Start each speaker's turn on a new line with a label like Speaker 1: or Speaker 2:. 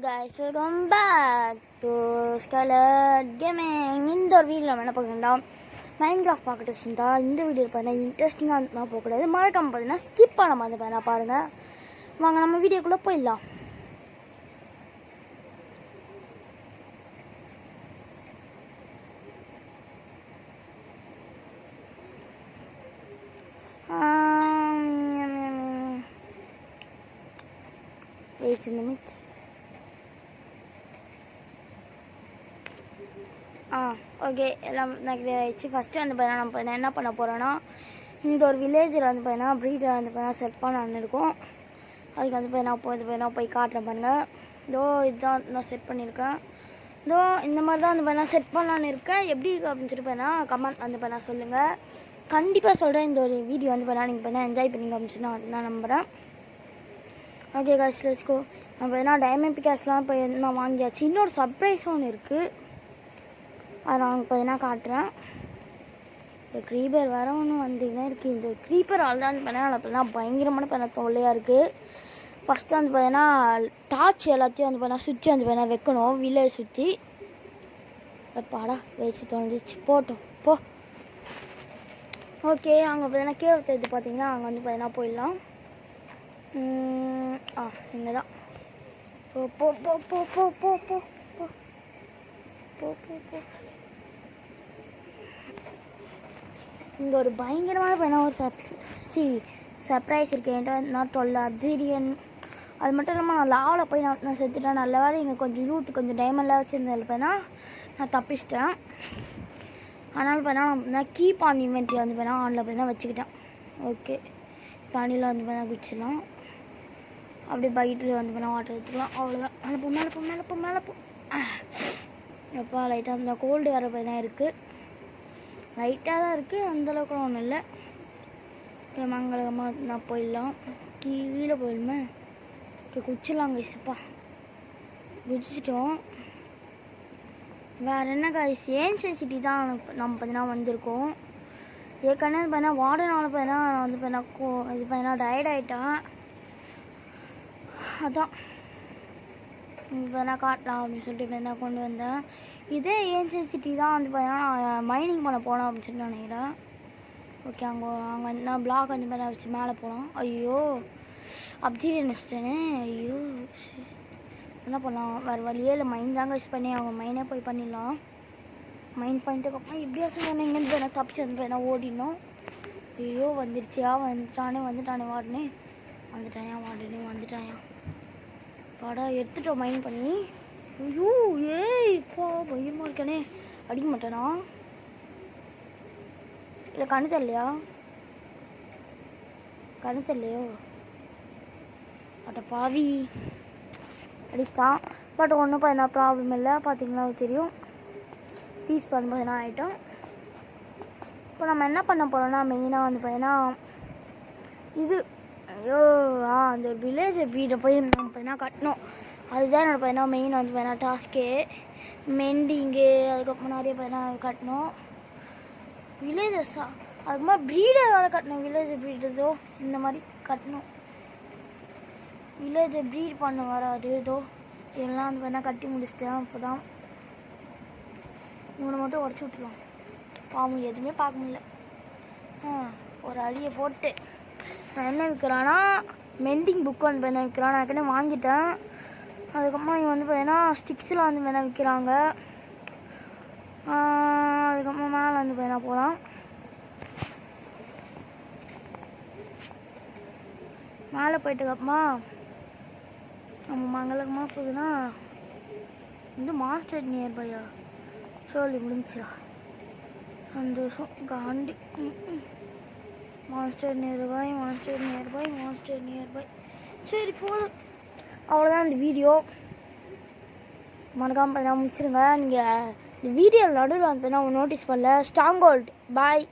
Speaker 1: guys, welcome back to Scarlet Gaming. இந்த ஒரு வீடியோவில் நம்ம என்ன பார்க்கணும்னா மைன்கிராஃப்ட் பார்க்கட்டு வச்சுருந்தா இந்த வீடியோ பார்த்தீங்கன்னா இன்ட்ரெஸ்டிங்காக இருந்தால் போகக்கூடாது. மறக்காம பார்த்தீங்கன்னா ஸ்கிப் பண்ண மாதிரி பார்த்தீங்கன்னா பாருங்கள். வாங்க நம்ம வீடியோக்குள்ளே போயிடலாம். Wait a minute. ஓகே எல்லாம் கிளியர் ஆகிடுச்சு. ஃபஸ்ட்டு வந்து பார்த்தீங்கன்னா நம்ம என்ன பண்ண போகிறோன்னா இந்த ஒரு வில்லேஜில் வந்து பார்த்தீங்கன்னா ப்ரீடர் வந்து பார்த்தீங்கன்னா செட் பண்ணலான்னு இருக்கும். அதுக்கு வந்து பார்த்தீங்கன்னா போய் காட்டுறேன் பாருங்கள். இதோ இதுதான் நான் செட் பண்ணியிருக்கேன். இதோ இந்த மாதிரி தான் வந்து பார்த்தீங்கன்னா செட் பண்ணலான்னு இருக்கேன். எப்படி அப்படின்னு சொல்லிட்டு பார்த்தீங்கன்னா கமெண்ட் வந்து பார்த்தீங்கன்னா சொல்லுங்கள். கண்டிப்பாக சொல்கிறேன். இந்த ஒரு வீடியோ வந்து பார்த்தீங்கன்னா நீங்கள் பார்த்தீங்கன்னா என்ஜாய் பண்ணிங்க அப்படின்னு சொல்லி நான் வந்து நான் நம்புகிறேன். Okay guys, let's go. நம்ம பார்த்தீங்கன்னா டைமண்ட் பிகாஸ்லாம் இப்போ நான் வாங்கியாச்சு. இன்னொரு சர்ப்ரைஸும் ஒன்று இருக்குது, அதை நான் பார்த்தீங்கன்னா காட்டுறேன். இந்த க்ரீப்பர் வேறு ஒன்று வந்துக்கிட்டே இருக்குது. இந்த க்ரீப்பர் ஆள் தான் பார்த்தீங்கன்னா அப்படின்னா பயங்கரமான பார்த்தீங்கன்னா தொல்லையாக இருக்குது. ஃபஸ்ட்டு வந்து பார்த்தீங்கன்னா டார்ச் எல்லாத்தையும் வந்து பார்த்தீங்கன்னா சுற்றி வந்து பார்த்தீங்கன்னா வைக்கணும், வில்லேஜ் சுற்றி. பாடா வச்சு தொலைஞ்சிச்சு, போட்டோம் போ. ஓகே, அங்கே பார்த்தீங்கன்னா கேவ் தெரிஞ்சு பார்த்தீங்கன்னா அங்கே வந்து பார்த்தீங்கன்னா போயிடலாம். இங்கே தான் போ போ போ போ போ போ போ போ போ போ போ. இங்கே ஒரு பயங்கரமான பையனா ஒரு சர்ப்ரைஸ் இருக்குது. என்கிட்ட நான் 12 அப்சிடியன். அது மட்டும் இல்லாமல் நான் லாவில் போய் நான் செத்துட்டேன். நல்ல வேலை இங்கே கொஞ்சம் லூட்டு கொஞ்சம் டைமண்ட்லாம் வச்சுருந்ததில் பையனா நான் தப்பிச்சிட்டேன். அதனால் பையனா நான் கீப் ஆன் இன்வென்ட்ரி வந்து பையனா ஆனில் பையனா வச்சுக்கிட்டேன். ஓகே, தண்ணியில் வந்து பையனா குடிச்சிடலாம். அப்படியே பைட்டில் வந்து பையனா வாட்டர் எடுத்துக்கலாம். அவ்வளோதான். மேலே போ. எப்போ லைட்டாக இந்த கோல்டு வர பையனா இருக்குது. லைட்டாக தான் இருக்குது, அந்தளவுக்கு ஒன்றும் இல்லை. மங்களகமாக நான் போயிடலாம். கீழே போயிடுமே. குச்சிடலாம் கைஸ்ப்பா, குதிச்சிட்டோம். வேறு என்ன கைஸ், ஏன்ஷியன்ட் சிட்டி தான் நம்ம பார்த்தீங்கன்னா வந்திருக்கோம். ஏற்கனவே பார்த்தீங்கன்னா வார்டனால பார்த்தீங்கன்னா நான் வந்து பார்த்தீங்கன்னா இது பார்த்தீங்கன்னா டயர்ட் ஆகிட்டேன். அதான் இப்போ காட்டலாம் அப்படின்னு சொல்லிட்டு என்ன கொண்டு வந்தேன். இதே ஏன்ஷியன்ட் சிட்டி தான் வந்து பார்த்தீங்கன்னா மைனிங் பண்ண போனோம் அப்படின்னு சொல்லிட்டு நினைக்கிறேன். ஓகே, அங்கே நான் பிளாக் வந்து மாதிரி வச்சு மேலே போகலாம். ஐயோ அப்சிடியன் வச்சிட்டேனே. ஐயோ என்ன பண்ணலாம், வேறு வழியே இல்லை. மைன் தாங்க யூஸ் பண்ணி அவங்க மைனே போய் பண்ணிடலாம். மைன் பண்ணிட்டுக்கப்புறம் இப்படியா சொன்னேன். இங்கேருந்து என்ன தப்பிச்சு வந்து என்ன ஓடினோம். ஐயோ வந்துட்டானே வந்துட்டாயா பாடா எடுத்துட்டோம் மைன் பண்ணி. ஐயோ இப்போ பயமாக இருக்கானே. அடிக்க மாட்டேனா இல்லை கண்ணு தெரியலையோ அட்ட பாவி அடிச்சிட்டான். பட் ஒன்றும் பார்த்தீங்கன்னா ப்ராப்ளம் இல்லை. பார்த்தீங்கன்னா தெரியும், பீஸ் பண்ணும்போது என்ன ஆகிட்டோம். இப்போ நம்ம என்ன பண்ண போகிறோம்னா மெயினாக வந்து பார்த்தீங்கன்னா இது அந்த வில்லேஜ் வீடை போய் நம்ம பார்த்தீங்கன்னா கட்டணும். அதுதான் என்னோட பார்த்தீங்கன்னா மெயின் வந்து பார்த்தீங்கன்னா டாஸ்க்கே. மெண்டிங்கு அதுக்கப்புறம் நிறைய பார்த்தீங்கன்னா கட்டணும் வில்லேஜஸ்ஸா. அதுக்கப்புறமா ப்ரீடர் வேலை கட்டணும். வில்லேஜ் ப்ரீடர்தோ இந்த மாதிரி கட்டணும். வில்லேஜை ப்ரீட் பண்ண வராது ஏதோ இதெல்லாம் வந்து பார்த்தீங்கன்னா கட்டி முடிச்சிட்டேன். இப்போ தான் இவனை மட்டும் உடச்சி விட்டுருவான். பாவம் எதுவுமே பார்க்க முடியல. ஒரு அடியை போட்டு நான் என்ன விற்கிறான்னா மெண்டிங் புக் வந்து பார்த்தீங்கன்னா விற்கிறான். நான் ஏற்கனவே வாங்கிட்டேன். அதுக்கப்புறம் இவங்க வந்து பார்த்தீங்கன்னா ஸ்டிக்ஸில் வந்து பார்த்தீங்கன்னா விற்கிறாங்க. அதுக்கப்புறம் மேலே வந்து பார்த்தீங்கன்னா போகலாம். மேலே போயிட்டுக்கப்புறமா நம்ம மங்களகமாக போகுதுன்னா வந்து மாஸ்டர் நியர்பையா சொல்லி முடிஞ்சிடா. சந்தோஷம் காண்டி. Master nearby. சரி போதும், அவ்வளோதான் இந்த வீடியோ. மறக்காமல் பார்த்தீங்கன்னா முடிச்சிடுங்க. நீங்கள் இந்த வீடியோ நடுவில் வந்து பார்த்தீங்கன்னா நோட்டீஸ் பண்ணல. ஸ்ட்ராங் ஹோல்ட் பாய்.